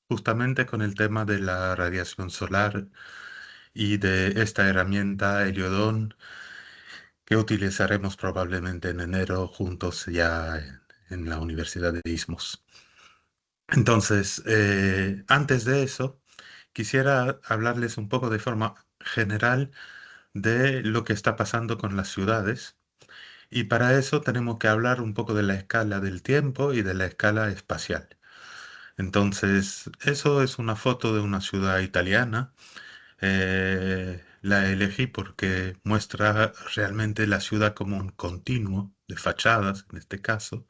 justamente con el tema de la radiación solar y de esta herramienta Heliodón que utilizaremos probablemente en enero juntos ya en la Universidad de Ismos. Entonces, antes de eso, quisiera hablarles un poco de forma general de lo que está pasando con las ciudades. Y para eso tenemos que hablar un poco de la escala del tiempo y de la escala espacial. Entonces, eso es una foto de una ciudad italiana. La elegí porque muestra realmente la ciudad como un continuo de fachadas, en este caso.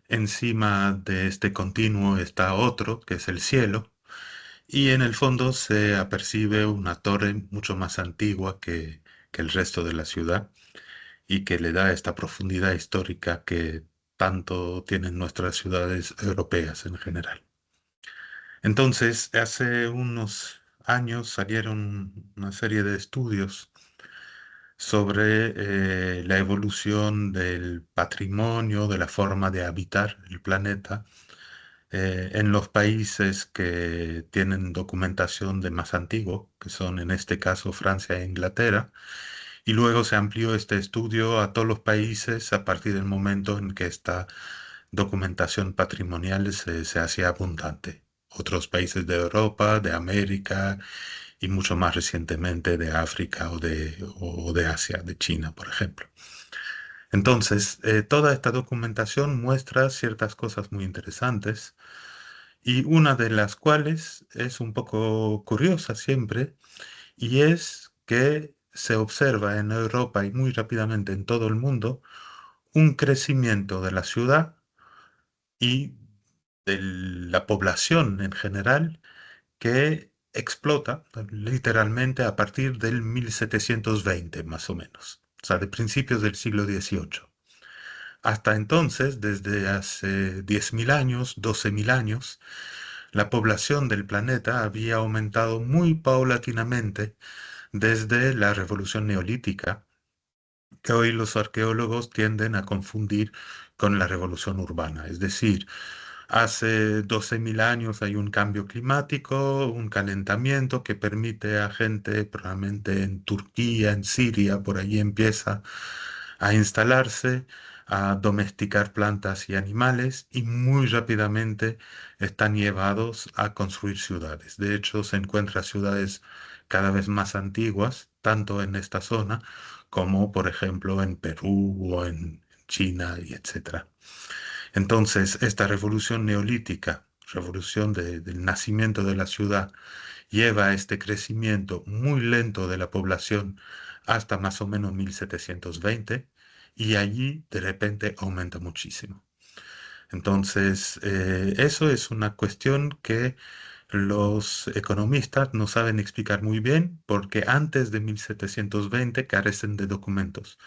Encima de este continuo está otro, que es el cielo, y en el fondo se apercibe una torre mucho más antigua que el resto de la ciudad y que le da esta profundidad histórica que tanto tienen nuestras ciudades europeas en general. Entonces, hace unos años salieron una serie de estudios sobre la evolución del patrimonio, de la forma de habitar el planeta en los países que tienen documentación de más antiguo, que son en este caso Francia e Inglaterra, y luego se amplió este estudio a todos los países a partir del momento en que esta documentación patrimonial se hacía abundante. Otros países de Europa, de América y mucho más recientemente de África o de Asia, de China, por ejemplo. Entonces, toda esta documentación muestra ciertas cosas muy interesantes y una de las cuales es un poco curiosa siempre y es que se observa en Europa y muy rápidamente en todo el mundo un crecimiento de la ciudad y de la población en general que explota literalmente a partir del 1720 más o menos, o sea, de principios del siglo XVIII. Hasta entonces, desde hace 10.000 años, 12.000 años, la población del planeta había aumentado muy paulatinamente desde la revolución neolítica, que hoy los arqueólogos tienden a confundir con la revolución urbana. Es decir, hace 12.000 años hay un cambio climático, un calentamiento que permite a gente, probablemente en Turquía, en Siria, por allí empieza a instalarse, a domesticar plantas y animales y muy rápidamente están llevados a construir ciudades. De hecho, se encuentran ciudades cada vez más antiguas, tanto en esta zona como, por ejemplo, en Perú o en China y etcétera. Entonces, esta revolución neolítica, revolución del nacimiento de la ciudad, lleva a este crecimiento muy lento de la población hasta más o menos 1720 y allí de repente aumenta muchísimo. Entonces, eso es una cuestión que los economistas no saben explicar muy bien porque antes de 1720 carecen de documentos.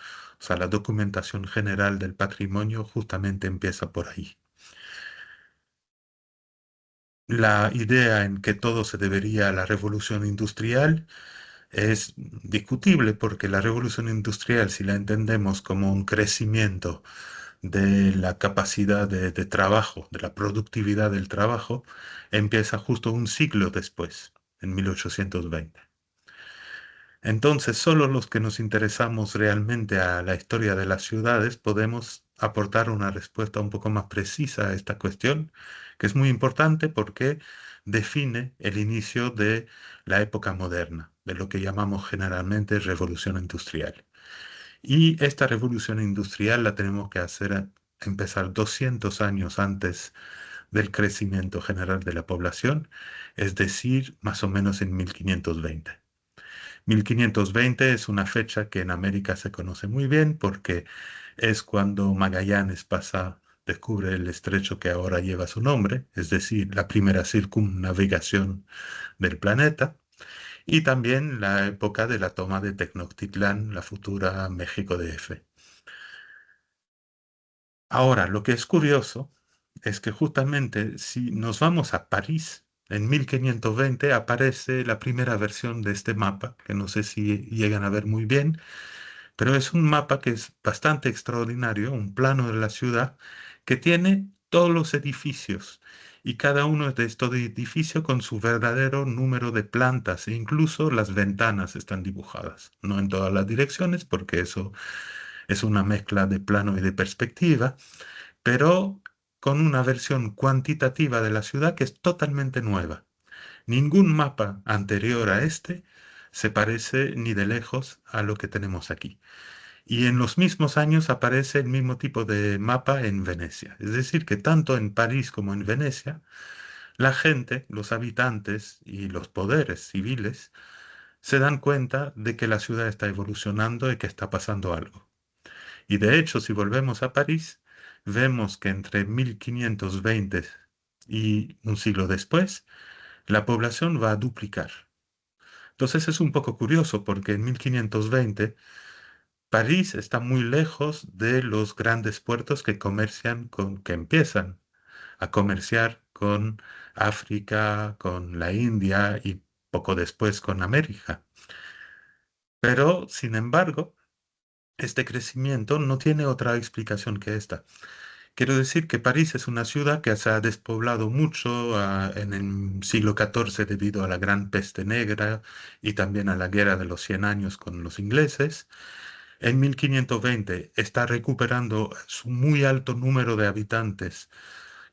O sea, la documentación general del patrimonio justamente empieza por ahí. La idea en que todo se debería a la revolución industrial es discutible porque la revolución industrial, si la entendemos como un crecimiento de la capacidad de trabajo, de la productividad del trabajo, empieza justo un siglo después, en 1820. Entonces, solo los que nos interesamos realmente a la historia de las ciudades podemos aportar una respuesta un poco más precisa a esta cuestión, que es muy importante porque define el inicio de la época moderna, de lo que llamamos generalmente revolución industrial. Y esta revolución industrial la tenemos que hacer empezar 200 años antes del crecimiento general de la población, es decir, más o menos en 1520. 1520 es una fecha que en América se conoce muy bien porque es cuando Magallanes descubre el estrecho que ahora lleva su nombre, es decir, la primera circunnavegación del planeta, y también la época de la toma de Tenochtitlán, la futura México DF. Ahora, lo que es curioso es que justamente si nos vamos a París, en 1520 aparece la primera versión de este mapa, que no sé si llegan a ver muy bien, pero es un mapa que es bastante extraordinario, un plano de la ciudad que tiene todos los edificios y cada uno de estos edificios con su verdadero número de plantas, e incluso las ventanas están dibujadas, no en todas las direcciones, porque eso es una mezcla de plano y de perspectiva, pero con una versión cuantitativa de la ciudad que es totalmente nueva. Ningún mapa anterior a este se parece ni de lejos a lo que tenemos aquí. Y en los mismos años aparece el mismo tipo de mapa en Venecia. Es decir, que tanto en París como en Venecia, la gente, los habitantes y los poderes civiles se dan cuenta de que la ciudad está evolucionando y que está pasando algo. Y de hecho, si volvemos a París, vemos que entre 1520 y un siglo después, la población va a duplicar. Entonces es un poco curioso porque en 1520 París está muy lejos de los grandes puertos que que empiezan a comerciar con África, con la India y poco después con América. Pero, sin embargo, este crecimiento no tiene otra explicación que esta. Quiero decir que París es una ciudad que se ha despoblado mucho en el siglo XIV debido a la Gran Peste Negra y también a la Guerra de los Cien Años con los ingleses. En 1520 está recuperando su muy alto número de habitantes,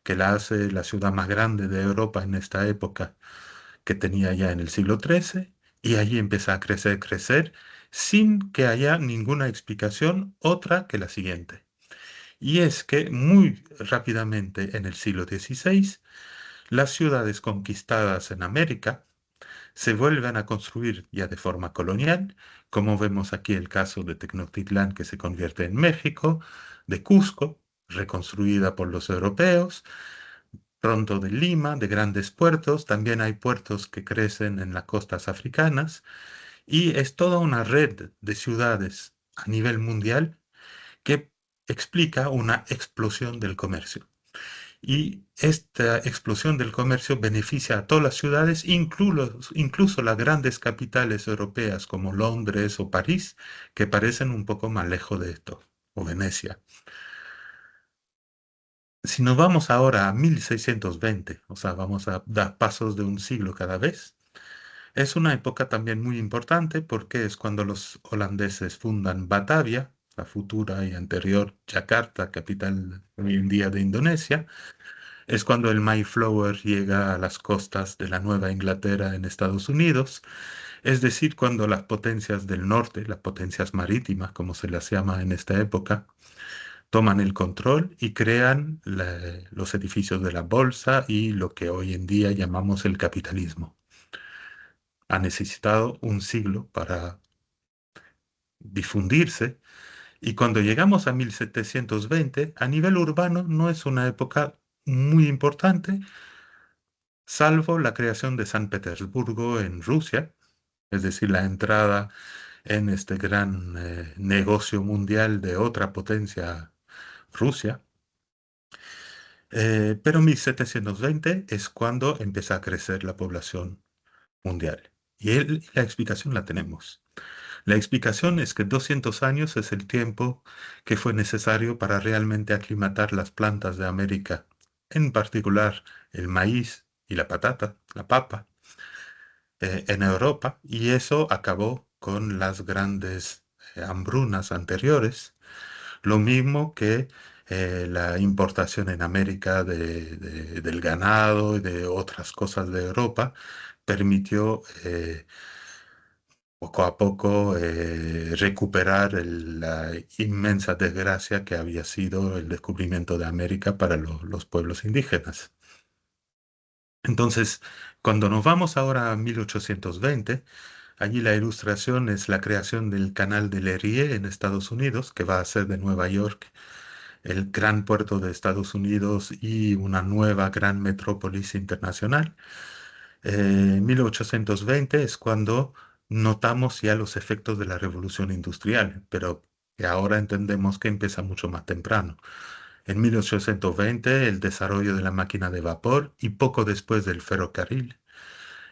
que la hace la ciudad más grande de Europa en esta época, que tenía ya en el siglo XIII, y allí empieza a crecer, crecer, sin que haya ninguna explicación otra que la siguiente. Y es que muy rápidamente en el siglo XVI, las ciudades conquistadas en América se vuelven a construir ya de forma colonial, como vemos aquí el caso de Tenochtitlán que se convierte en México, de Cusco, reconstruida por los europeos, pronto de Lima, de grandes puertos, también hay puertos que crecen en las costas africanas, y es toda una red de ciudades a nivel mundial que explica una explosión del comercio. Y esta explosión del comercio beneficia a todas las ciudades, incluso las grandes capitales europeas como Londres o París, que parecen un poco más lejos de esto, o Venecia. Si nos vamos ahora a 1620, o sea, vamos a dar pasos de un siglo cada vez, es una época también muy importante porque es cuando los holandeses fundan Batavia, la futura y anterior Yakarta, capital hoy en día de Indonesia. Es cuando el Mayflower llega a las costas de la Nueva Inglaterra en Estados Unidos, es decir, cuando las potencias del norte, las potencias marítimas, como se las llama en esta época, toman el control y crean los edificios de la bolsa y lo que hoy en día llamamos el capitalismo. Ha necesitado un siglo para difundirse y cuando llegamos a 1720, a nivel urbano no es una época muy importante, salvo la creación de San Petersburgo en Rusia, es decir, la entrada en este gran negocio mundial de otra potencia, Rusia. Pero 1720 es cuando empieza a crecer la población mundial. Y la explicación la tenemos. La explicación es que 200 años es el tiempo que fue necesario para realmente aclimatar las plantas de América, en particular el maíz y la patata, la papa, en Europa, y eso acabó con las grandes hambrunas anteriores, lo mismo que la importación en América del ganado y de otras cosas de Europa permitió poco a poco recuperar la inmensa desgracia que había sido el descubrimiento de América para los pueblos indígenas. Entonces, cuando nos vamos ahora a 1820, allí la ilustración es la creación del canal de Lerie en Estados Unidos, que va a ser de Nueva York el gran puerto de Estados Unidos y una nueva gran metrópolis internacional. 1820 es cuando notamos ya los efectos de la revolución industrial, pero que ahora entendemos que empieza mucho más temprano. En 1820 el desarrollo de la máquina de vapor y poco después del ferrocarril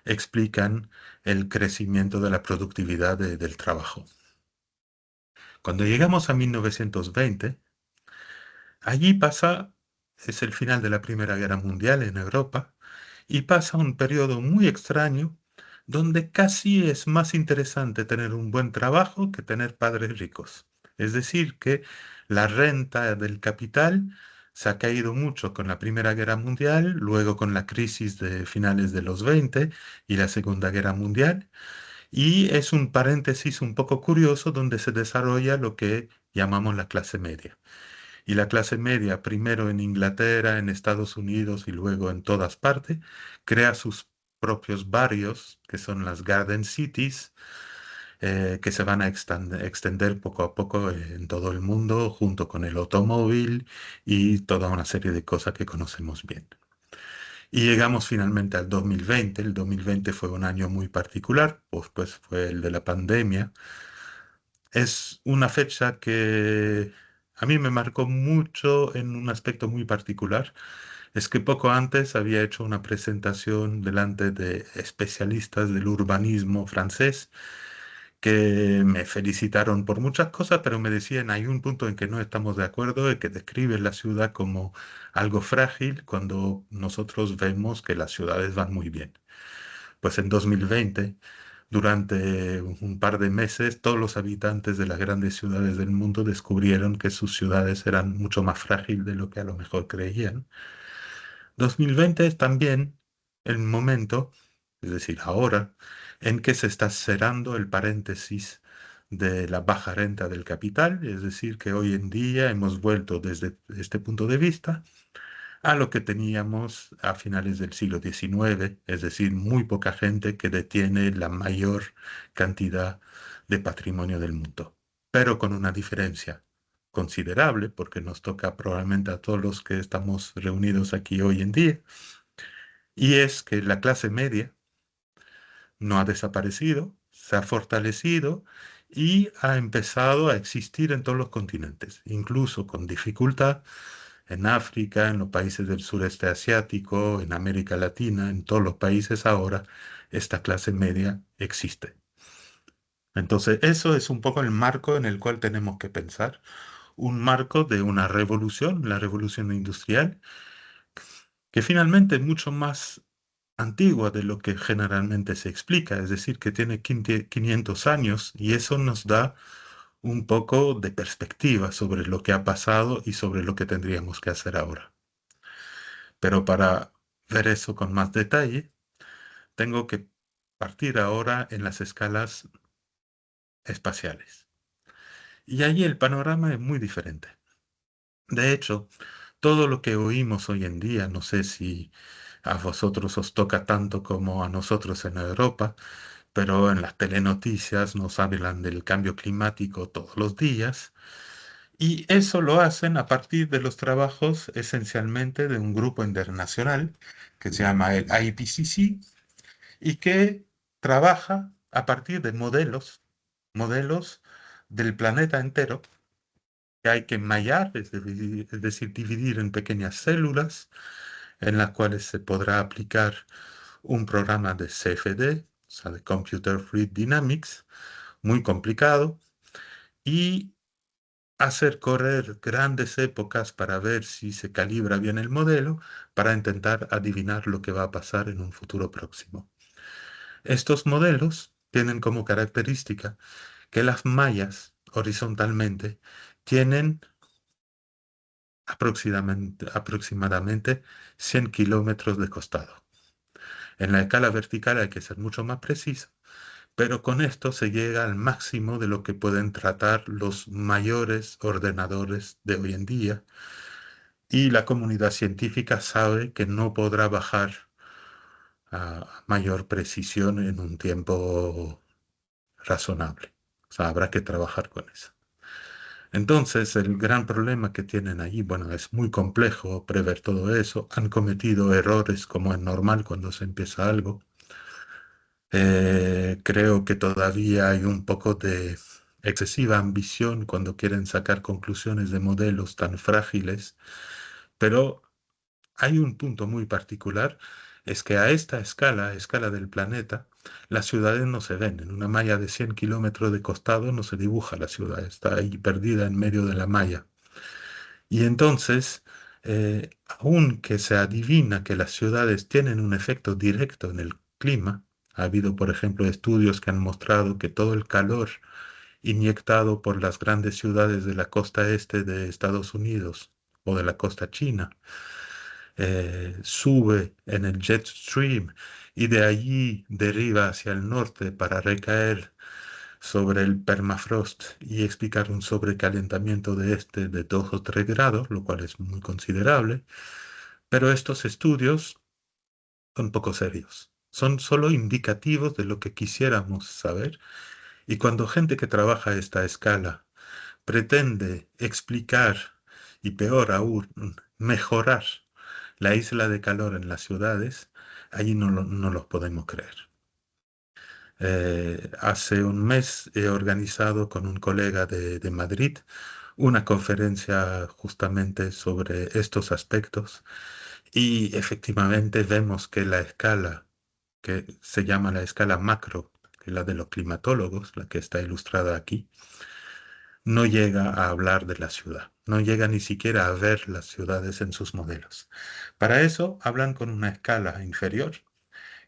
explican el crecimiento de la productividad del trabajo. Cuando llegamos a 1920, allí pasa es el final de la Primera Guerra Mundial en Europa y pasa un periodo muy extraño donde casi es más interesante tener un buen trabajo que tener padres ricos. Es decir, que la renta del capital se ha caído mucho con la Primera Guerra Mundial, luego con la crisis de finales de los 20 y la Segunda Guerra Mundial, y es un paréntesis un poco curioso donde se desarrolla lo que llamamos la clase media. Y la clase media, primero en Inglaterra, en Estados Unidos y luego en todas partes, crea sus propios barrios, que son las Garden Cities, que se van a extender poco a poco en todo el mundo, junto con el automóvil y toda una serie de cosas que conocemos bien. Y llegamos finalmente al 2020. El 2020 fue un año muy particular, pues fue el de la pandemia. Es una fecha que a mí me marcó mucho en un aspecto muy particular. Es que poco antes había hecho una presentación delante de especialistas del urbanismo francés que me felicitaron por muchas cosas, pero me decían, hay un punto en que no estamos de acuerdo, en que describen la ciudad como algo frágil cuando nosotros vemos que las ciudades van muy bien. Pues en 2020, durante un par de meses, todos los habitantes de las grandes ciudades del mundo descubrieron que sus ciudades eran mucho más frágiles de lo que a lo mejor creían. 2020 es también el momento, es decir, ahora, en que se está cerrando el paréntesis de la baja renta del capital, es decir, que hoy en día hemos vuelto desde este punto de vista a lo que teníamos a finales del siglo XIX, es decir, muy poca gente que detiene la mayor cantidad de patrimonio del mundo, pero con una diferencia considerable, porque nos toca probablemente a todos los que estamos reunidos aquí hoy en día, y es que la clase media no ha desaparecido, se ha fortalecido y ha empezado a existir en todos los continentes, incluso con dificultad en África, en los países del sureste asiático, en América Latina, en todos los países ahora, esta clase media existe. Entonces, eso es un poco el marco en el cual tenemos que pensar, un marco de una revolución, la revolución industrial, que finalmente es mucho más antigua de lo que generalmente se explica, es decir, que tiene 500 años y eso nos da un poco de perspectiva sobre lo que ha pasado y sobre lo que tendríamos que hacer ahora. Pero para ver eso con más detalle, tengo que partir ahora en las escalas espaciales. Y allí el panorama es muy diferente. De hecho, todo lo que oímos hoy en día, no sé si a vosotros os toca tanto como a nosotros en Europa, pero en las telenoticias nos hablan del cambio climático todos los días, y eso lo hacen a partir de los trabajos esencialmente de un grupo internacional que se llama el IPCC y que trabaja a partir de modelos del planeta entero que hay que mallar, es decir, dividir en pequeñas células en las cuales se podrá aplicar un programa de CFD, o sea, de Computer Fluid Dynamics, muy complicado, y hacer correr grandes épocas para ver si se calibra bien el modelo, para intentar adivinar lo que va a pasar en un futuro próximo. Estos modelos tienen como característica que las mallas horizontalmente tienen aproximadamente 100 kilómetros de costado. En la escala vertical hay que ser mucho más preciso, pero con esto se llega al máximo de lo que pueden tratar los mayores ordenadores de hoy en día y la comunidad científica sabe que no podrá bajar a mayor precisión en un tiempo razonable. O sea, habrá que trabajar con eso. Entonces, el gran problema que tienen allí, bueno, es muy complejo prever todo eso. Han cometido errores como es normal cuando se empieza algo. Creo que todavía hay un poco de excesiva ambición cuando quieren sacar conclusiones de modelos tan frágiles, pero hay un punto muy particular, es que a esta escala, a escala del planeta, las ciudades no se ven. En una malla de 100 kilómetros de costado no se dibuja la ciudad, está ahí perdida en medio de la malla. Y entonces Aunque se adivina que las ciudades tienen un efecto directo en el clima, ha habido, por ejemplo, estudios que han mostrado que todo el calor inyectado por las grandes ciudades de la costa este de Estados Unidos o de la costa china sube en el jet stream y de allí deriva hacia el norte para recaer sobre el permafrost y explicar un sobrecalentamiento de este de 2 o 3 grados, lo cual es muy considerable, pero estos estudios son poco serios. Son solo indicativos de lo que quisiéramos saber y cuando gente que trabaja a esta escala pretende explicar y peor aún, mejorar la isla de calor en las ciudades, allí no los podemos creer. Hace un mes he organizado con un colega de Madrid una conferencia justamente sobre estos aspectos y efectivamente vemos que la escala, que se llama la escala macro, que es la de los climatólogos, la que está ilustrada aquí, no llega a hablar de la ciudad, no llega ni siquiera a ver las ciudades en sus modelos. Para eso hablan con una escala inferior,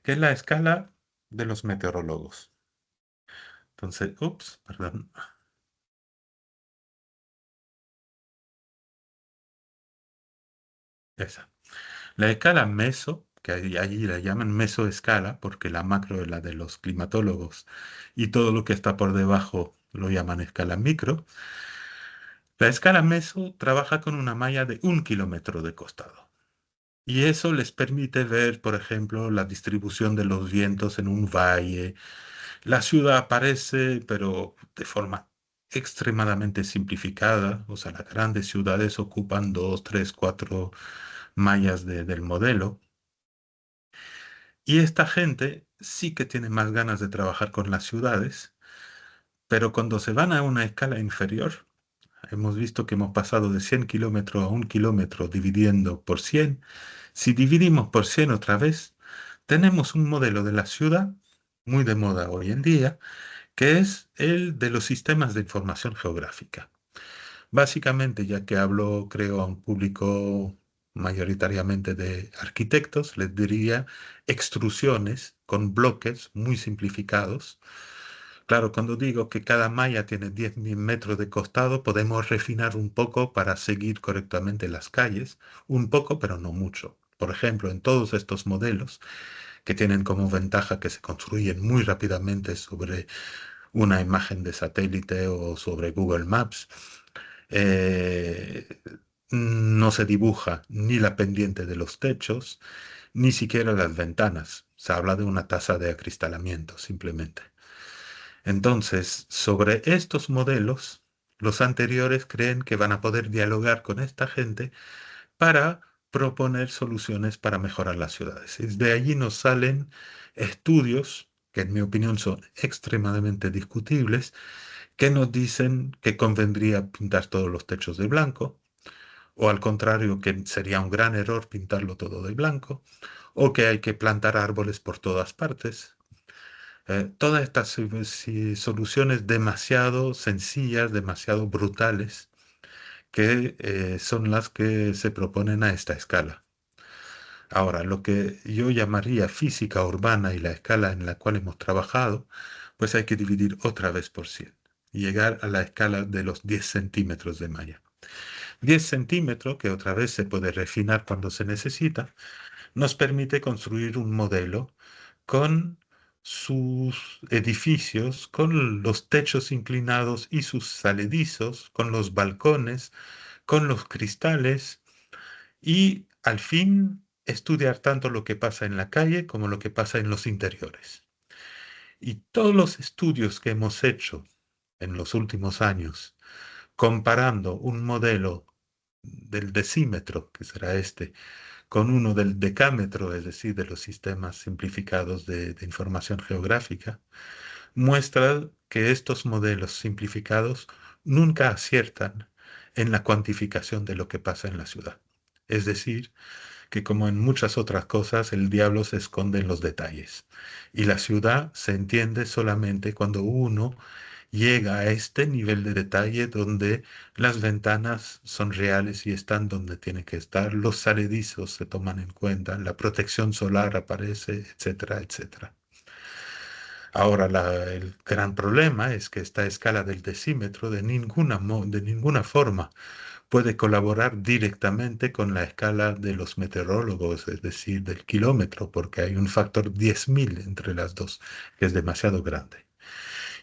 que es la escala de los meteorólogos. Entonces, ups, perdón, esa. La escala meso, que allí la llaman mesoescala, porque la macro es la de los climatólogos y todo lo que está por debajo lo llaman escala micro. La escala meso trabaja con una malla de 1 kilómetro de costado. Y eso les permite ver, por ejemplo, la distribución de los vientos en un valle. La ciudad aparece, pero de forma extremadamente simplificada. O sea, las grandes ciudades ocupan 2, 3, 4 mallas del modelo. Y esta gente sí que tiene más ganas de trabajar con las ciudades, pero cuando se van a una escala inferior, hemos visto que hemos pasado de 100 kilómetros a 1 kilómetro dividiendo por 100. Si dividimos por 100 otra vez, tenemos un modelo de la ciudad muy de moda hoy en día, que es el de los sistemas de información geográfica. Básicamente, ya que hablo, creo, a un público mayoritariamente de arquitectos, les diría extrusiones con bloques muy simplificados. Claro, cuando digo que cada malla tiene 10.000 metros de costado, podemos refinar un poco para seguir correctamente las calles, un poco, pero no mucho. Por ejemplo, en todos estos modelos, que tienen como ventaja que se construyen muy rápidamente sobre una imagen de satélite o sobre Google Maps, eh, no se dibuja ni la pendiente de los techos, ni siquiera las ventanas. Se habla de una tasa de acristalamiento, simplemente. Entonces, sobre estos modelos, los anteriores creen que van a poder dialogar con esta gente para proponer soluciones para mejorar las ciudades. Y de allí nos salen estudios que en mi opinión son extremadamente discutibles, que nos dicen que convendría pintar todos los techos de blanco, o al contrario, que sería un gran error pintarlo todo de blanco, o que hay que plantar árboles por todas partes. Todas estas soluciones demasiado sencillas, demasiado brutales, que son las que se proponen a esta escala. Ahora, lo que yo llamaría física urbana y la escala en la cual hemos trabajado, pues hay que dividir otra vez por 100 y llegar a la escala de los 10 centímetros de malla. 10 centímetros, que otra vez se puede refinar cuando se necesita, nos permite construir un modelo con sus edificios, con los techos inclinados y sus saledizos, con los balcones, con los cristales y al fin estudiar tanto lo que pasa en la calle como lo que pasa en los interiores. Y todos los estudios que hemos hecho en los últimos años, comparando un modelo del decímetro, que será este, con uno del decámetro, es decir, de los sistemas simplificados de información geográfica, muestra que estos modelos simplificados nunca aciertan en la cuantificación de lo que pasa en la ciudad. Es decir, que como en muchas otras cosas, el diablo se esconde en los detalles. Y la ciudad se entiende solamente cuando uno llega a este nivel de detalle donde las ventanas son reales y están donde tienen que estar, los saledizos se toman en cuenta, la protección solar aparece, etcétera, etcétera. Ahora, el gran problema es que esta escala del decímetro de ninguna forma puede colaborar directamente con la escala de los meteorólogos, es decir, del kilómetro, porque hay un factor 10.000 entre las dos, que es demasiado grande.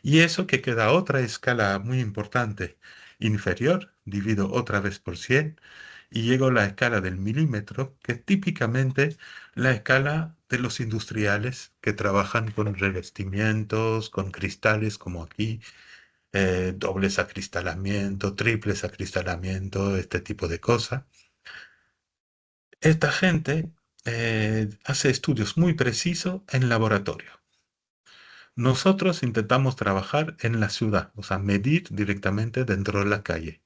Y eso que queda otra escala muy importante inferior, divido otra vez por 100 y llego a la escala del milímetro, que es típicamente la escala de los industriales que trabajan con revestimientos, con cristales como aquí, dobles acristalamiento, triples acristalamiento, este tipo de cosas. Esta gente hace estudios muy precisos en laboratorio. Nosotros intentamos trabajar en la ciudad, o sea, medir directamente dentro de la calle.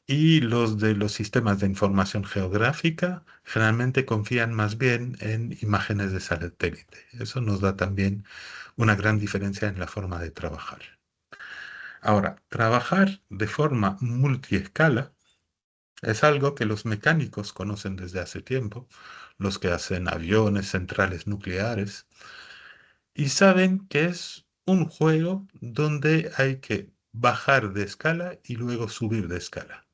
Y los de los sistemas de información geográfica generalmente confían más bien en imágenes de satélite. Eso nos da también una gran diferencia en la forma de trabajar. Ahora, trabajar de forma multiescala es algo que los mecánicos conocen desde hace tiempo, los que hacen aviones, centrales nucleares, y saben que es un juego donde hay que bajar de escala y luego subir de escala.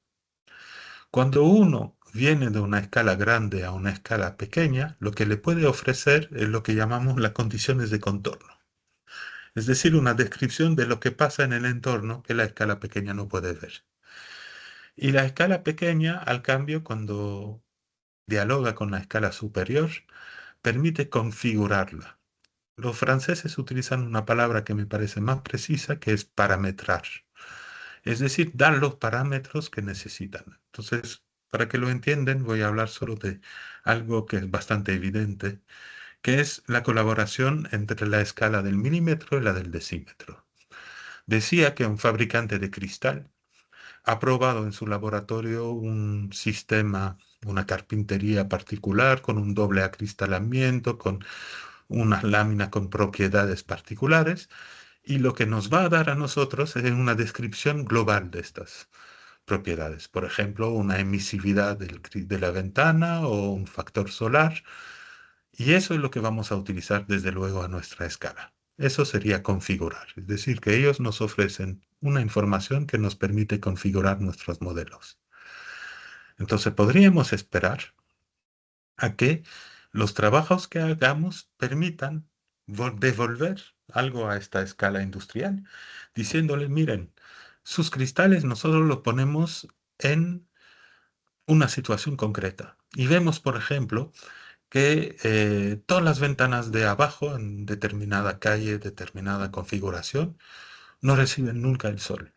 Cuando uno viene de una escala grande a una escala pequeña, lo que le puede ofrecer es lo que llamamos las condiciones de contorno, es decir, una descripción de lo que pasa en el entorno que la escala pequeña no puede ver. Y la escala pequeña, al cambio, cuando dialoga con la escala superior, permite configurarla. Los franceses utilizan una palabra que me parece más precisa, que es parametrar. Es decir, dar los parámetros que necesitan. Entonces, para que lo entiendan, voy a hablar solo de algo que es bastante evidente, que es la colaboración entre la escala del milímetro y la del decímetro. Decía que un fabricante de cristal ha probado en su laboratorio un sistema, una carpintería particular con un doble acristalamiento, con unas láminas con propiedades particulares, y lo que nos va a dar a nosotros es una descripción global de estas propiedades. Por ejemplo, una emisividad de la ventana o un factor solar. Y eso es lo que vamos a utilizar desde luego a nuestra escala. Eso sería configurar, es decir, que ellos nos ofrecen una información que nos permite configurar nuestros modelos. Entonces podríamos esperar a que los trabajos que hagamos permitan devolver algo a esta escala industrial, diciéndole, miren, sus cristales nosotros los ponemos en una situación concreta. Y vemos, por ejemplo, que todas las ventanas de abajo en determinada calle, determinada configuración, no reciben nunca el sol.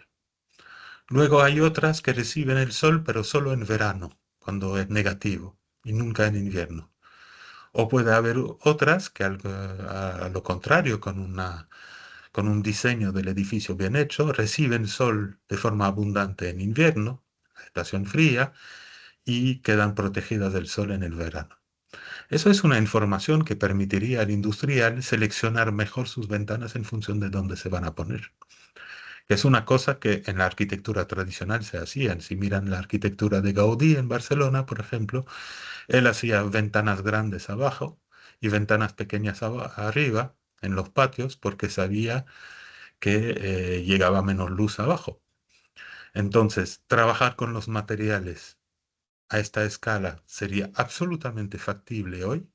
Luego hay otras que reciben el sol, pero solo en verano, cuando es negativo, y nunca en invierno. O puede haber otras que a lo contrario, con un diseño del edificio bien hecho, reciben sol de forma abundante en invierno, la estación fría, y quedan protegidas del sol en el verano. Eso es una información que permitiría al industrial seleccionar mejor sus ventanas en función de dónde se van a poner. Que es una cosa que en la arquitectura tradicional se hacían. Si miran la arquitectura de Gaudí en Barcelona, por ejemplo, él hacía ventanas grandes abajo y ventanas pequeñas arriba en los patios porque sabía que llegaba menos luz abajo. Entonces, trabajar con los materiales a esta escala sería absolutamente factible hoy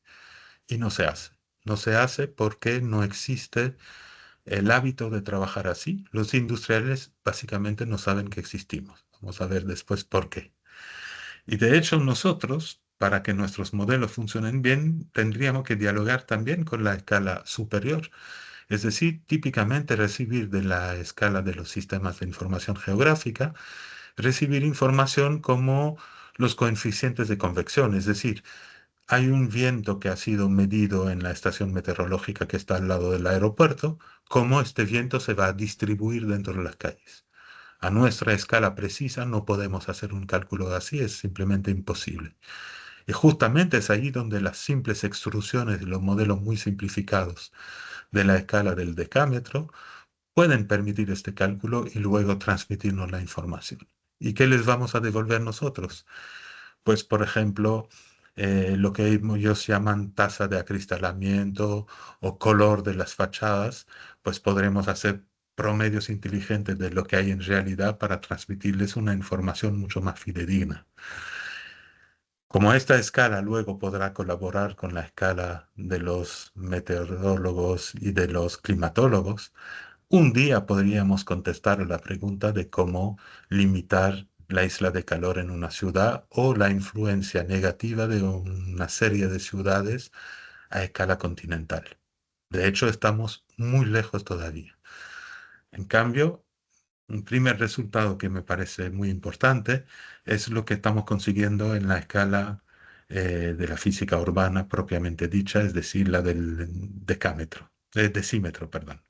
y no se hace. No se hace porque no existe el hábito de trabajar así. Los industriales básicamente no saben que existimos. Vamos a ver después por qué. Y de hecho nosotros, para que nuestros modelos funcionen bien, tendríamos que dialogar también con la escala superior. Es decir, típicamente recibir de la escala de los sistemas de información geográfica, recibir información como los coeficientes de convección, es decir, hay un viento que ha sido medido en la estación meteorológica que está al lado del aeropuerto, cómo este viento se va a distribuir dentro de las calles. A nuestra escala precisa no podemos hacer un cálculo así, es simplemente imposible. Y justamente es ahí donde las simples extrusiones de los modelos muy simplificados de la escala del decámetro pueden permitir este cálculo y luego transmitirnos la información. ¿Y qué les vamos a devolver nosotros? Pues, por ejemplo, lo que ellos llaman tasa de acristalamiento o color de las fachadas, pues podremos hacer promedios inteligentes de lo que hay en realidad para transmitirles una información mucho más fidedigna. Como esta escala luego podrá colaborar con la escala de los meteorólogos y de los climatólogos, un día podríamos contestar a la pregunta de cómo limitar la isla de calor en una ciudad o la influencia negativa de una serie de ciudades a escala continental. De hecho, estamos muy lejos todavía. En cambio, un primer resultado que me parece muy importante es lo que estamos consiguiendo en la escala de la física urbana propiamente dicha, es decir, la del decímetro, perdón.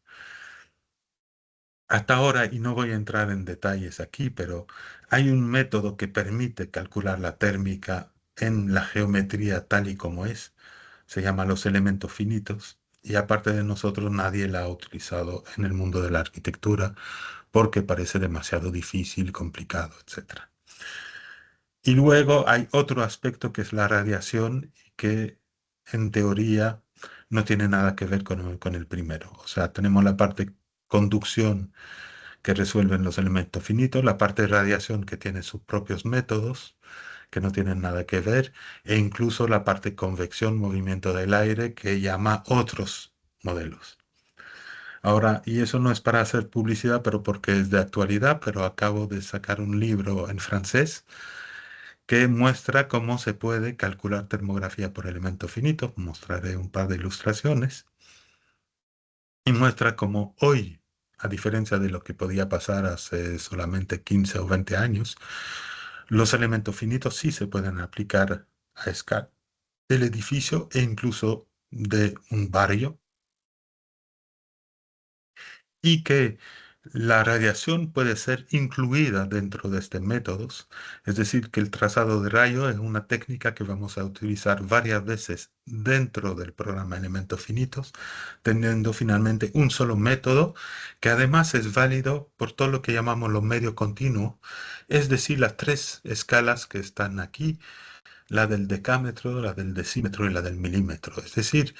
Hasta ahora, y no voy a entrar en detalles aquí, pero hay un método que permite calcular la térmica en la geometría tal y como es. Se llama los elementos finitos. Y aparte de nosotros, nadie la ha utilizado en el mundo de la arquitectura porque parece demasiado difícil, complicado, etcétera. Y luego hay otro aspecto que es la radiación, que en teoría no tiene nada que ver con el primero. O sea, tenemos la parte conducción que resuelven los elementos finitos, la parte de radiación que tiene sus propios métodos, que no tienen nada que ver, e incluso la parte convección, movimiento del aire, que llama otros modelos. Ahora, y eso no es para hacer publicidad, pero porque es de actualidad, pero acabo de sacar un libro en francés que muestra cómo se puede calcular termografía por elemento finito. Mostraré un par de ilustraciones y muestra cómo hoy, a diferencia de lo que podía pasar hace solamente 15 o 20 años, los elementos finitos sí se pueden aplicar a escala del edificio e incluso de un barrio, y que la radiación puede ser incluida dentro de este método, es decir, que el trazado de rayo es una técnica que vamos a utilizar varias veces dentro del programa Elementos Finitos, teniendo finalmente un solo método que además es válido por todo lo que llamamos los medios continuos, es decir, las tres escalas que están aquí, la del decámetro, la del decímetro y la del milímetro. Es decir,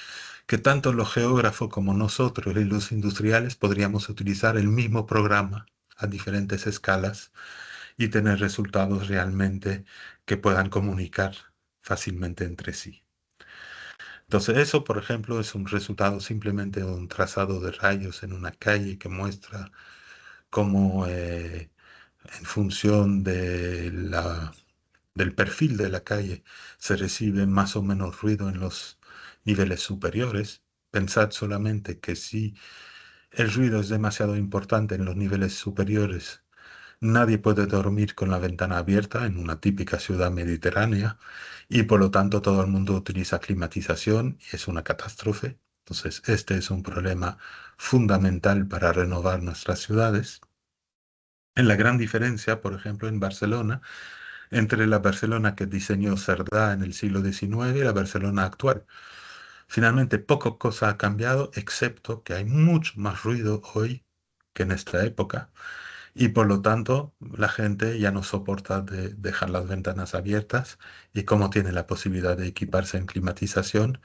que tanto los geógrafos como nosotros y los industriales podríamos utilizar el mismo programa a diferentes escalas y tener resultados realmente que puedan comunicar fácilmente entre sí. Entonces, eso, por ejemplo, es un resultado simplemente de un trazado de rayos en una calle que muestra cómo en función del perfil de la calle se recibe más o menos ruido en los niveles superiores. Pensad solamente que si el ruido es demasiado importante en los niveles superiores, nadie puede dormir con la ventana abierta en una típica ciudad mediterránea y por lo tanto todo el mundo utiliza climatización y es una catástrofe. Entonces, este es un problema fundamental para renovar nuestras ciudades. En la gran diferencia, por ejemplo, en Barcelona, entre la Barcelona que diseñó Cerdá en el siglo XIX y la Barcelona actual. Finalmente, poco cosa ha cambiado, excepto que hay mucho más ruido hoy que en esta época, y por lo tanto la gente ya no soporta dejar las ventanas abiertas, y como tiene la posibilidad de equiparse en climatización,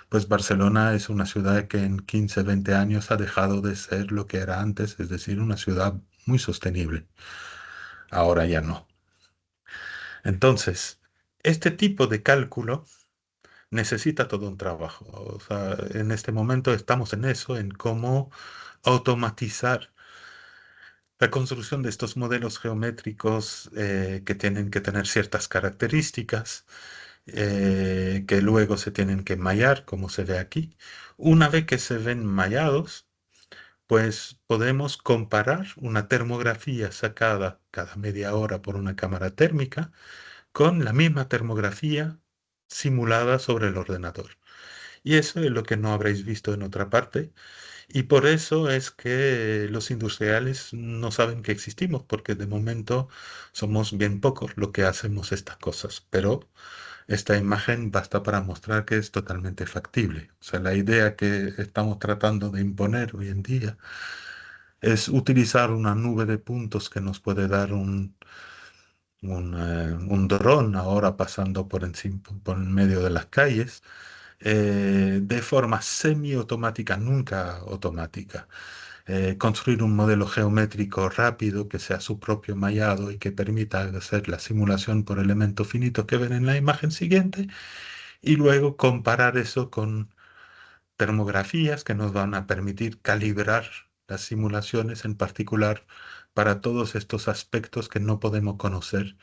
pues Barcelona es una ciudad que en 15, 20 años ha dejado de ser lo que era antes, es decir, una ciudad muy sostenible. Ahora ya no. Entonces, este tipo de cálculo necesita todo un trabajo. O sea, en este momento estamos en eso, en cómo automatizar la construcción de estos modelos geométricos que tienen que tener ciertas características, que luego se tienen que mallar, como se ve aquí. Una vez que se ven mallados, pues podemos comparar una termografía sacada cada media hora por una cámara térmica con la misma termografía simulada sobre el ordenador. Y eso es lo que no habréis visto en otra parte. Y por eso es que los industriales no saben que existimos, porque de momento somos bien pocos los que hacemos estas cosas. Pero esta imagen basta para mostrar que es totalmente factible. O sea, la idea que estamos tratando de imponer hoy en día es utilizar una nube de puntos que nos puede dar un dron ahora pasando por encima, por en medio de las calles, de forma semiautomática, nunca automática. Construir un modelo geométrico rápido que sea su propio mallado y que permita hacer la simulación por elementos finitos que ven en la imagen siguiente y luego comparar eso con termografías que nos van a permitir calibrar las simulaciones en particular para todos estos aspectos que no podemos conocer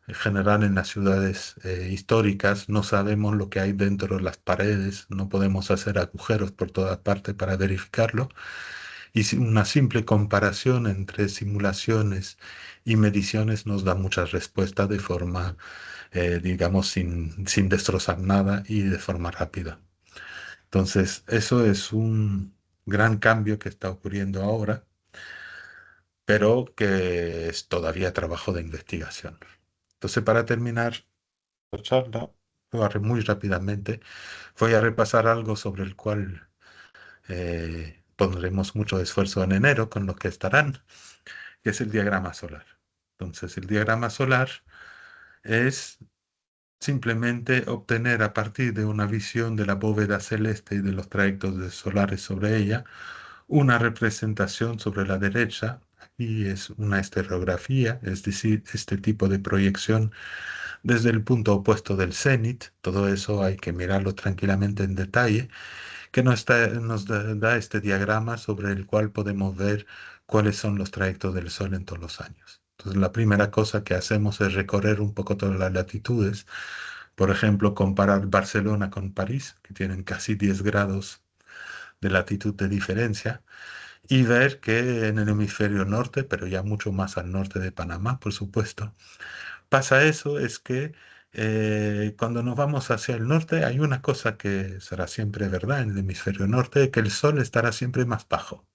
en general en las ciudades históricas. No sabemos lo que hay dentro de las paredes, no podemos hacer agujeros por todas partes para verificarlo. Y una simple comparación entre simulaciones y mediciones nos da muchas respuestas de forma, digamos, sin destrozar nada y de forma rápida. Entonces, eso es un gran cambio que está ocurriendo ahora, pero que es todavía trabajo de investigación. Entonces, para terminar la charla, muy rápidamente, voy a repasar algo sobre el cual pondremos mucho esfuerzo en enero con los que estarán, que es el diagrama solar. Entonces, el diagrama solar es simplemente obtener a partir de una visión de la bóveda celeste y de los trayectos solares sobre ella, una representación sobre la derecha. Aquí es una estereografía, es decir, este tipo de proyección desde el punto opuesto del cenit. Todo eso hay que mirarlo tranquilamente en detalle, que nos da este diagrama sobre el cual podemos ver cuáles son los trayectos del Sol en todos los años. Entonces, la primera cosa que hacemos es recorrer un poco todas las latitudes. Por ejemplo, comparar Barcelona con París, que tienen casi 10 grados de latitud de diferencia, y ver que en el hemisferio norte, pero ya mucho más al norte de Panamá, por supuesto, pasa eso, es que cuando nos vamos hacia el norte hay una cosa que será siempre verdad en el hemisferio norte, que el sol estará siempre más bajo.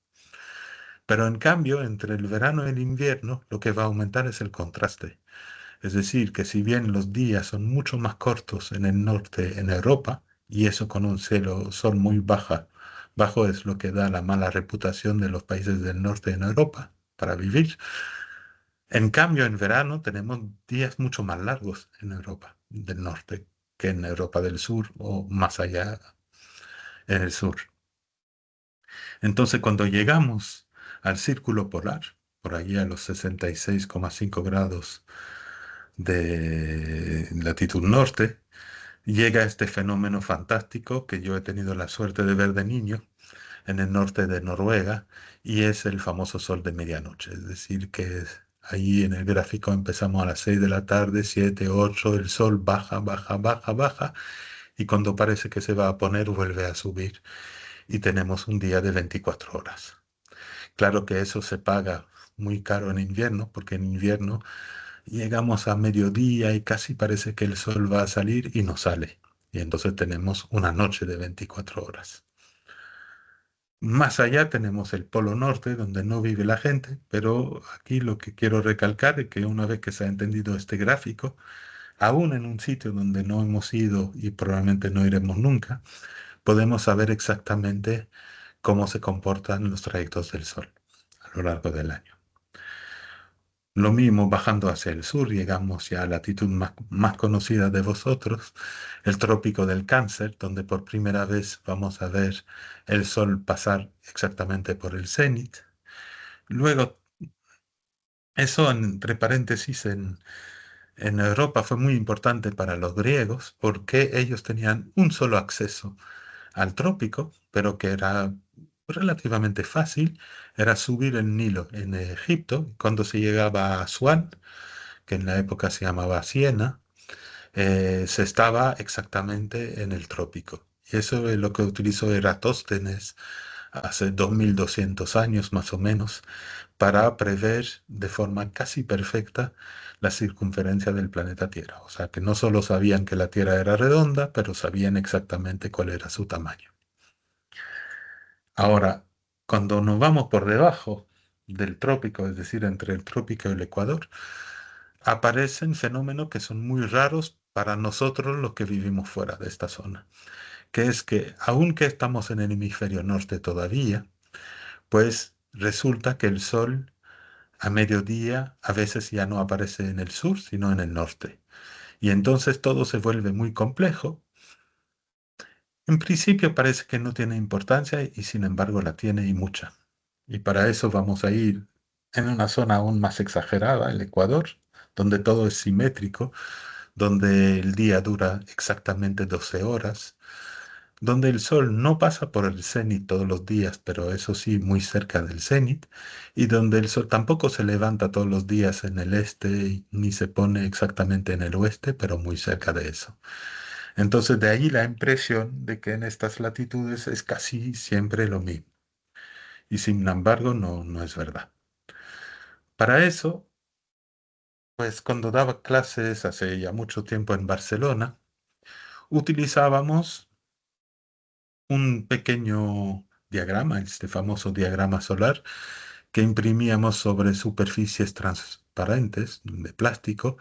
Pero en cambio, entre el verano y el invierno, lo que va a aumentar es el contraste. Es decir, que si bien los días son mucho más cortos en el norte, en Europa, y eso con un cielo, sol muy bajo es lo que da la mala reputación de los países del norte en Europa para vivir. En cambio, en verano tenemos días mucho más largos en Europa del norte que en Europa del sur o más allá en el sur. Entonces, cuando llegamos al círculo polar, por allí a los 66,5 grados de latitud norte, llega este fenómeno fantástico que yo he tenido la suerte de ver de niño en el norte de Noruega y es el famoso sol de medianoche. Es decir, que ahí en el gráfico empezamos a las 6 de la tarde, 7, 8, el sol baja, baja, baja, baja y cuando parece que se va a poner vuelve a subir y tenemos un día de 24 horas. Claro que eso se paga muy caro en invierno porque en invierno llegamos a mediodía y casi parece que el sol va a salir y no sale. Y entonces tenemos una noche de 24 horas. Más allá tenemos el Polo Norte, donde no vive la gente, pero aquí lo que quiero recalcar es que una vez que se ha entendido este gráfico, aún en un sitio donde no hemos ido y probablemente no iremos nunca, podemos saber exactamente cómo se comportan los trayectos del Sol a lo largo del año. Lo mismo bajando hacia el sur, llegamos ya a la latitud más conocida de vosotros, el trópico del Cáncer, donde por primera vez vamos a ver el Sol pasar exactamente por el cenit. Luego, eso entre paréntesis en Europa fue muy importante para los griegos porque ellos tenían un solo acceso al trópico, pero que era relativamente fácil, era subir el Nilo en Egipto. Cuando se llegaba a Asuán, que en la época se llamaba Siena, se estaba exactamente en el trópico. Y eso es lo que utilizó Eratóstenes hace 2200 años más o menos para prever de forma casi perfecta la circunferencia del planeta Tierra. O sea que no solo sabían que la Tierra era redonda, pero sabían exactamente cuál era su tamaño. Ahora, cuando nos vamos por debajo del trópico, es decir, entre el trópico y el Ecuador, aparecen fenómenos que son muy raros para nosotros los que vivimos fuera de esta zona, que es que aunque estamos en el hemisferio norte todavía, pues resulta que el sol a mediodía a veces ya no aparece en el sur, sino en el norte. Y entonces todo se vuelve muy complejo. En principio parece que no tiene importancia y sin embargo la tiene y mucha. Y para eso vamos a ir en una zona aún más exagerada, el Ecuador, donde todo es simétrico, donde el día dura exactamente 12 horas, donde el sol no pasa por el cenit todos los días, pero eso sí, muy cerca del cenit, y donde el sol tampoco se levanta todos los días en el este ni se pone exactamente en el oeste, pero muy cerca de eso. Entonces, de ahí la impresión de que en estas latitudes es casi siempre lo mismo. Y sin embargo, no es verdad. Para eso, pues cuando daba clases hace ya mucho tiempo en Barcelona, utilizábamos un pequeño diagrama, este famoso diagrama solar, que imprimíamos sobre superficies transparentes de plástico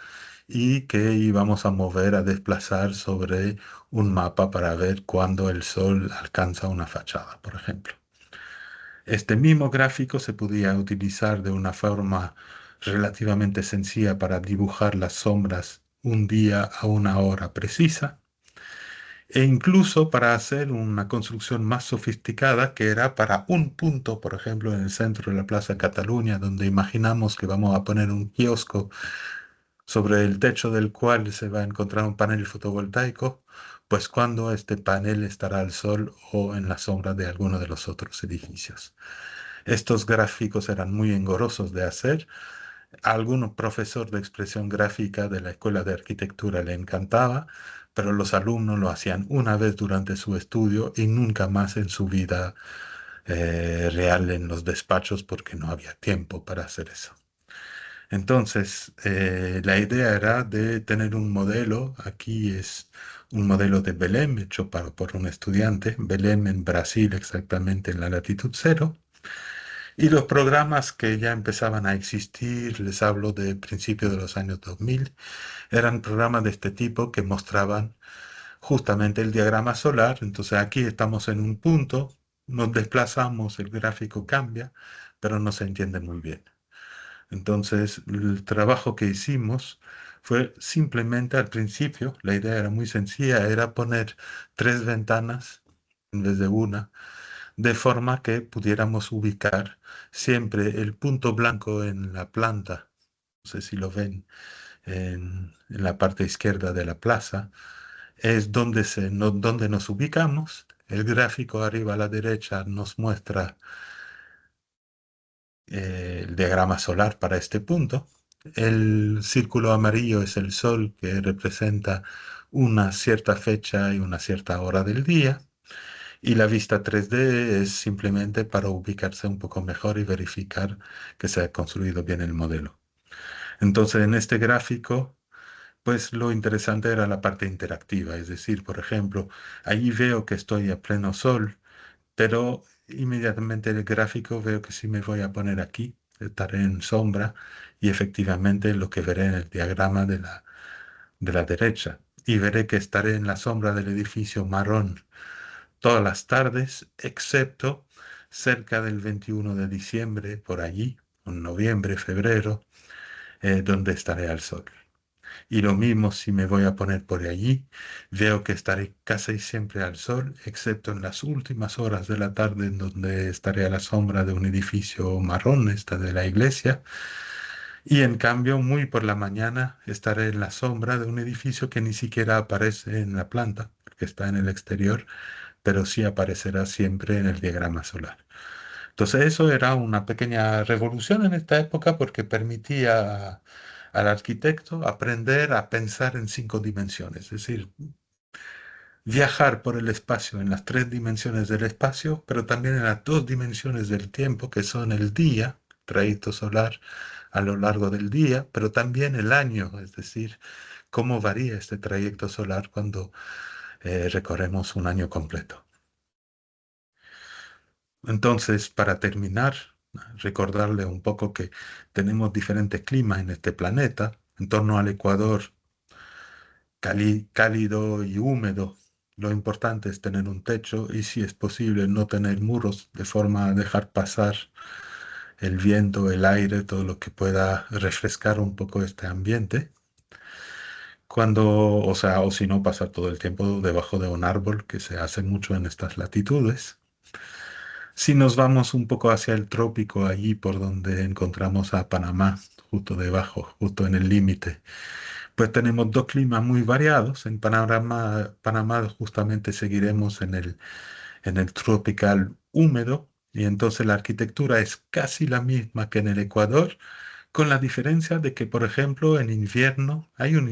y que íbamos a mover, a desplazar sobre un mapa para ver cuándo el sol alcanza una fachada, por ejemplo. Este mismo gráfico se podía utilizar de una forma relativamente sencilla para dibujar las sombras un día a una hora precisa e incluso para hacer una construcción más sofisticada que era para un punto, por ejemplo, en el centro de la Plaza Cataluña, donde imaginamos que vamos a poner un kiosco sobre el techo del cual se va a encontrar un panel fotovoltaico, pues cuando este panel estará al sol o en la sombra de alguno de los otros edificios. Estos gráficos eran muy engorrosos de hacer. A algún profesor de expresión gráfica de la Escuela de Arquitectura le encantaba, pero los alumnos lo hacían una vez durante su estudio y nunca más en su vida real en los despachos porque no había tiempo para hacer eso. Entonces, la idea era de tener un modelo. Aquí es un modelo de Belém hecho por un estudiante, Belém en Brasil, exactamente en la latitud cero. Y los programas que ya empezaban a existir, les hablo de principios de los años 2000, eran programas de este tipo que mostraban justamente el diagrama solar. Entonces aquí estamos en un punto, nos desplazamos, el gráfico cambia, pero no se entiende muy bien. Entonces el trabajo que hicimos fue simplemente al principio, la idea era muy sencilla, era poner tres ventanas en vez de una de forma que pudiéramos ubicar siempre el punto blanco en la planta. No sé si lo ven en la parte izquierda de la plaza. Es donde, donde nos ubicamos. El gráfico arriba a la derecha nos muestra el diagrama solar para este punto. El círculo amarillo es el sol que representa una cierta fecha y una cierta hora del día. Y la vista 3D es simplemente para ubicarse un poco mejor y verificar que se ha construido bien el modelo. Entonces, en este gráfico, pues lo interesante era la parte interactiva, es decir, por ejemplo, allí veo que estoy a pleno sol, pero inmediatamente el gráfico veo que si me voy a poner aquí, estaré en sombra y efectivamente lo que veré en el diagrama de la derecha y veré que estaré en la sombra del edificio marrón todas las tardes, excepto cerca del 21 de diciembre, por allí, en noviembre, febrero, donde estaré al sol. Y lo mismo si me voy a poner por allí, veo que estaré casi siempre al sol, excepto en las últimas horas de la tarde, en donde estaré a la sombra de un edificio marrón, esta de la iglesia, y en cambio, muy por la mañana, estaré en la sombra de un edificio que ni siquiera aparece en la planta, porque está en el exterior, pero sí aparecerá siempre en el diagrama solar. Entonces eso era una pequeña revolución en esta época porque permitía al arquitecto aprender a pensar en cinco dimensiones, es decir, viajar por el espacio en las tres dimensiones del espacio, pero también en las dos dimensiones del tiempo, que son el día, trayecto solar a lo largo del día, pero también el año, es decir, cómo varía este trayecto solar cuando recorremos un año completo. Entonces, para terminar, recordarle un poco que tenemos diferentes climas en este planeta. En torno al Ecuador, cálido y húmedo. Lo importante es tener un techo y, si es posible, no tener muros de forma a dejar pasar el viento, el aire, todo lo que pueda refrescar un poco este ambiente. Cuando, o sea, o si no, pasar todo el tiempo debajo de un árbol, que se hace mucho en estas latitudes. Si nos vamos un poco hacia el trópico, allí por donde encontramos a Panamá, justo debajo, justo en el límite, pues tenemos dos climas muy variados. En Panamá justamente seguiremos en el tropical húmedo, y entonces la arquitectura es casi la misma que en el Ecuador, con la diferencia de que, por ejemplo, en invierno hay un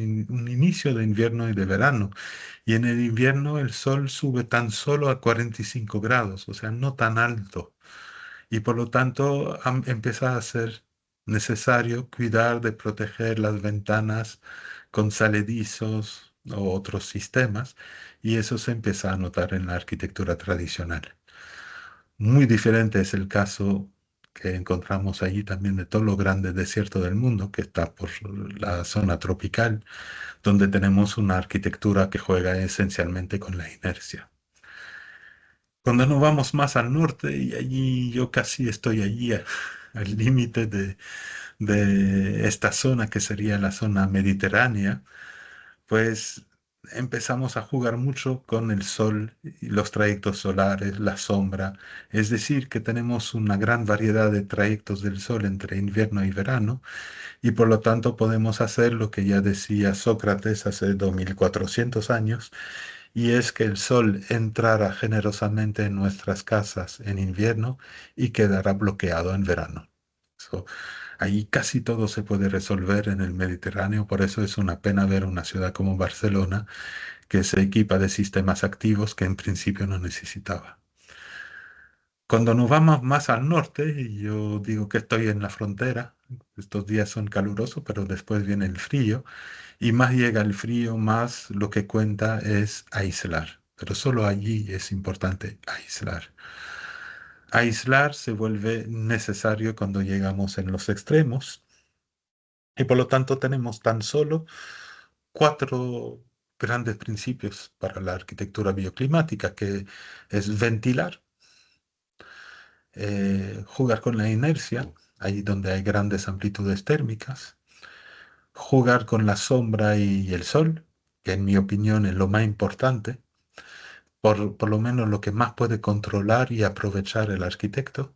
inicio de invierno y de verano, y en el invierno el sol sube tan solo a 45 grados, o sea, no tan alto, y por lo tanto empieza a ser necesario cuidar de proteger las ventanas con saledizos o otros sistemas, y eso se empieza a notar en la arquitectura tradicional. Muy diferente es el caso que encontramos allí también de todo lo grande desierto del mundo, que está por la zona tropical, donde tenemos una arquitectura que juega esencialmente con la inercia. Cuando nos vamos más al norte, y allí yo casi estoy allí al límite de esta zona que sería la zona mediterránea, pues empezamos a jugar mucho con el sol y los trayectos solares, la sombra. Es decir, que tenemos una gran variedad de trayectos del sol entre invierno y verano, y por lo tanto podemos hacer lo que ya decía Sócrates hace 2400 años, y es que el sol entrara generosamente en nuestras casas en invierno y quedará bloqueado en verano. So, ahí casi todo se puede resolver en el Mediterráneo, por eso es una pena ver una ciudad como Barcelona que se equipa de sistemas activos que en principio no necesitaba. Cuando nos vamos más al norte, y yo digo que estoy en la frontera, estos días son calurosos, pero después viene el frío, y más llega el frío, más lo que cuenta es aislar. Pero solo allí es importante aislar. Aislar se vuelve necesario cuando llegamos en los extremos, y por lo tanto tenemos tan solo cuatro grandes principios para la arquitectura bioclimática, que es ventilar, jugar con la inercia, ahí donde hay grandes amplitudes térmicas, jugar con la sombra y el sol, que en mi opinión es lo más importante, por lo menos lo que más puede controlar y aprovechar el arquitecto,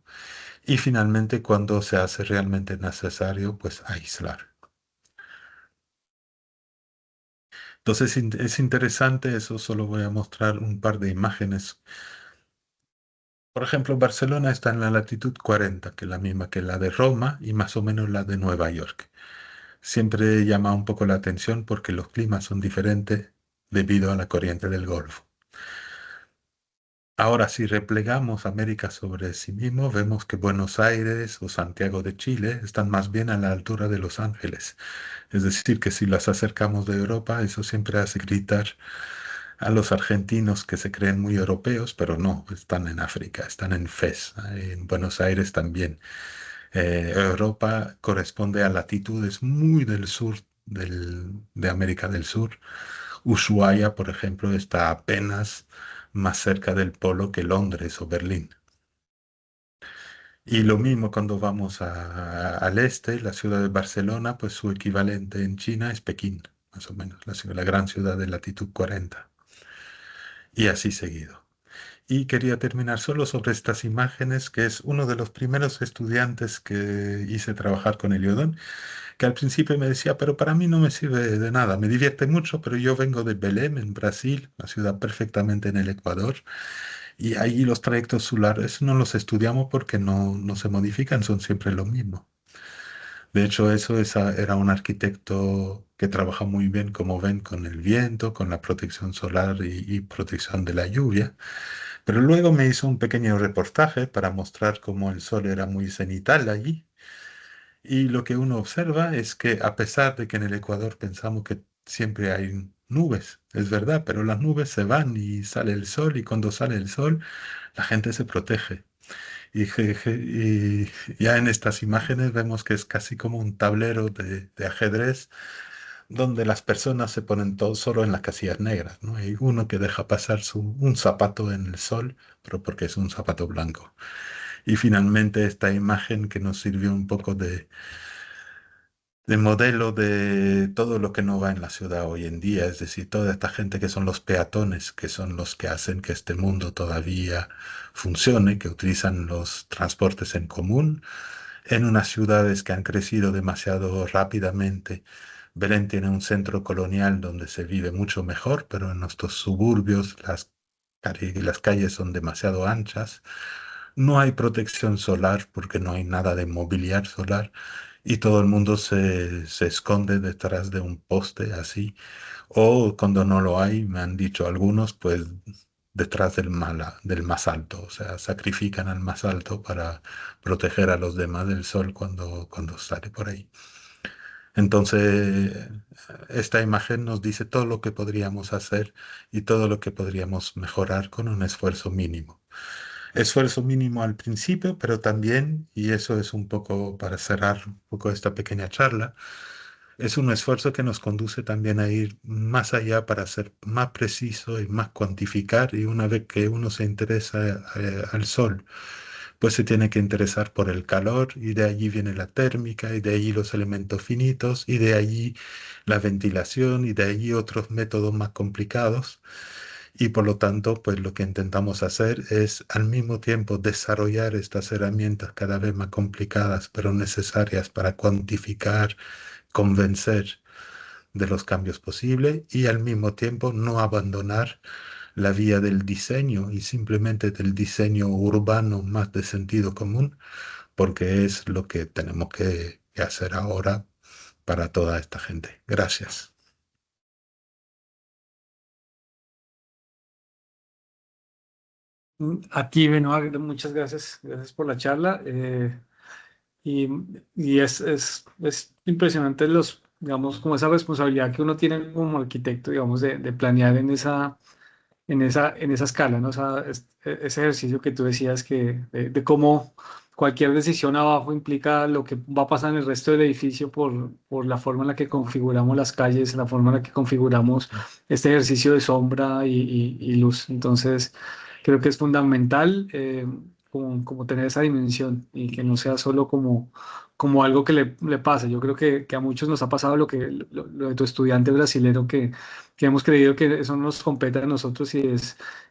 y finalmente cuando se hace realmente necesario, pues aislar. Entonces es interesante eso, solo voy a mostrar un par de imágenes. Por ejemplo, Barcelona está en la latitud 40, que es la misma que la de Roma y más o menos la de Nueva York. Siempre llama un poco la atención porque los climas son diferentes debido a la corriente del Golfo. Ahora, si replegamos América sobre sí mismo, vemos que Buenos Aires o Santiago de Chile están más bien a la altura de Los Ángeles. Es decir, que si las acercamos de Europa, eso siempre hace gritar a los argentinos que se creen muy europeos, pero no, están en África, están en Fez, en Buenos Aires también. Europa corresponde a latitudes muy del sur de América del Sur. Ushuaia, por ejemplo, está apenas más cerca del polo que Londres o Berlín. Y lo mismo cuando vamos al este, la ciudad de Barcelona, pues su equivalente en China es Pekín, más o menos, la gran ciudad de latitud 40. Y así seguido. Y quería terminar solo sobre estas imágenes, que es uno de los primeros estudiantes que hice trabajar con Heliodón, que al principio me decía, pero para mí no me sirve de nada, me divierte mucho, pero yo vengo de Belém, en Brasil, una ciudad perfectamente en el Ecuador, y ahí los trayectos solares no los estudiamos porque no se modifican, son siempre lo mismo. De hecho, era un arquitecto que trabaja muy bien, como ven, con el viento, con la protección solar y protección de la lluvia. Pero luego me hizo un pequeño reportaje para mostrar cómo el sol era muy cenital allí. Y lo que uno observa es que a pesar de que en el Ecuador pensamos que siempre hay nubes, es verdad, pero las nubes se van y sale el sol, y cuando sale el sol la gente se protege. Y ya en estas imágenes vemos que es casi como un tablero de ajedrez donde las personas se ponen todo solo en las casillas negras, ¿no? Hay uno que deja pasar un zapato en el sol, pero porque es un zapato blanco. Y finalmente esta imagen que nos sirvió un poco de modelo de todo lo que no va en la ciudad hoy en día, es decir, toda esta gente que son los peatones, que son los que hacen que este mundo todavía funcione, que utilizan los transportes en común en unas ciudades que han crecido demasiado rápidamente. Belén tiene un centro colonial donde se vive mucho mejor, pero en nuestros suburbios las calles son demasiado anchas. No hay protección solar porque no hay nada de mobiliar solar y todo el mundo se esconde detrás de un poste así. O cuando no lo hay, me han dicho algunos, pues detrás del más alto. O sea, sacrifican al más alto para proteger a los demás del sol cuando sale por ahí. Entonces, esta imagen nos dice todo lo que podríamos hacer y todo lo que podríamos mejorar con un esfuerzo mínimo. Esfuerzo mínimo al principio, pero también, y eso es un poco para cerrar un poco esta pequeña charla, es un esfuerzo que nos conduce también a ir más allá para ser más preciso y más cuantificar. Y una vez que uno se interesa al sol, pues se tiene que interesar por el calor y de allí viene la térmica y de allí los elementos finitos y de allí la ventilación y de allí otros métodos más complicados. Y por lo tanto, pues lo que intentamos hacer es al mismo tiempo desarrollar estas herramientas cada vez más complicadas, pero necesarias para cuantificar, convencer de los cambios posibles y al mismo tiempo no abandonar la vía del diseño y simplemente del diseño urbano más de sentido común, porque es lo que tenemos que hacer ahora para toda esta gente. Gracias. A ti, Benoit, muchas gracias, gracias por la charla. Y, y es impresionante digamos, como esa responsabilidad que uno tiene como arquitecto, digamos, de planear en esa escala, ¿no? O sea, ese ejercicio que tú decías de cómo cualquier decisión abajo implica lo que va a pasar en el resto del edificio por la forma en la que configuramos las calles, la forma en la que configuramos este ejercicio de sombra y luz. Entonces, creo que es fundamental como tener esa dimensión y que no sea solo como algo que le pasa. Yo creo que a muchos nos ha pasado lo de tu estudiante brasilero que hemos creído que eso no nos compete a nosotros y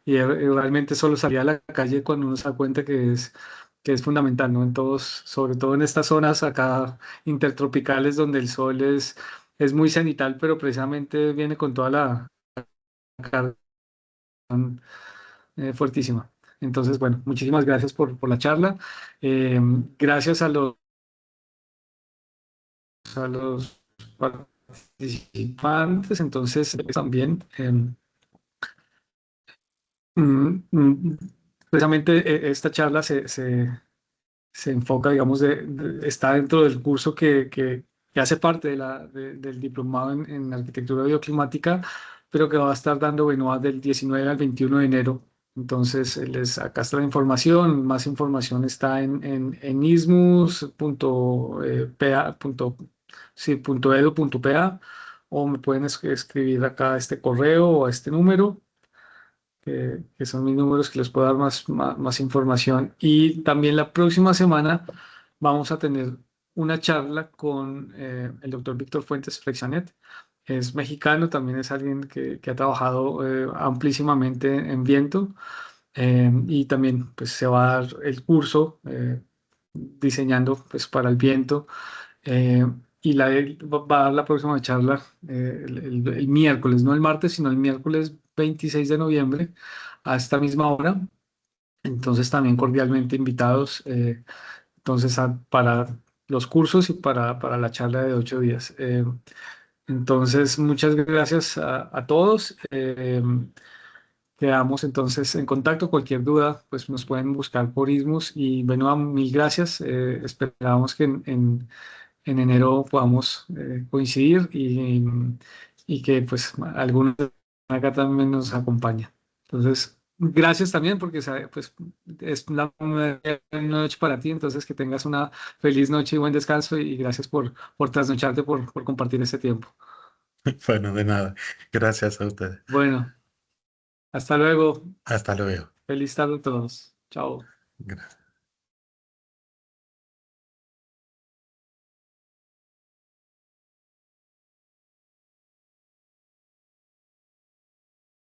realmente solo salir a la calle cuando uno se da cuenta que es fundamental, ¿no? En todos, sobre todo en estas zonas acá intertropicales donde el sol es muy cenital, pero precisamente viene con toda la carga fuertísima. Entonces, bueno, muchísimas gracias por la charla. Eh, Gracias a los participantes. Entonces, también. Mm, mm, Precisamente esta charla se enfoca, digamos, está dentro del curso que hace parte del diplomado en arquitectura bioclimática, pero que va a estar dando Benoit del 19 al 21 de enero. Entonces, acá está la información, más información está en ismus.pa, o me pueden escribir acá a este correo o a este número que son mis números que les puedo dar más información. Y también la próxima semana vamos a tener una charla con el doctor Víctor Fuentes Freixanet. Es mexicano, también es alguien que ha trabajado amplísimamente en viento y también pues, se va a dar el curso diseñando pues, para el viento. eh, y él va a dar la próxima charla el miércoles, no el martes, sino el miércoles 26 de noviembre a esta misma hora. Entonces también cordialmente invitados entonces para los cursos y para la charla de 8 días. Entonces, muchas gracias a todos. Quedamos entonces en contacto. Cualquier duda, pues nos pueden buscar por Ismus. Y bueno, mil gracias. Esperamos que en enero podamos coincidir y que pues algunos acá también nos acompañen. Entonces, gracias también porque pues, es la noche para ti, entonces que tengas una feliz noche y buen descanso y gracias por trasnocharte, por compartir este tiempo. Bueno, de nada. Gracias a ustedes. Bueno, hasta luego. Hasta luego. Feliz tarde a todos. Chao. Gracias.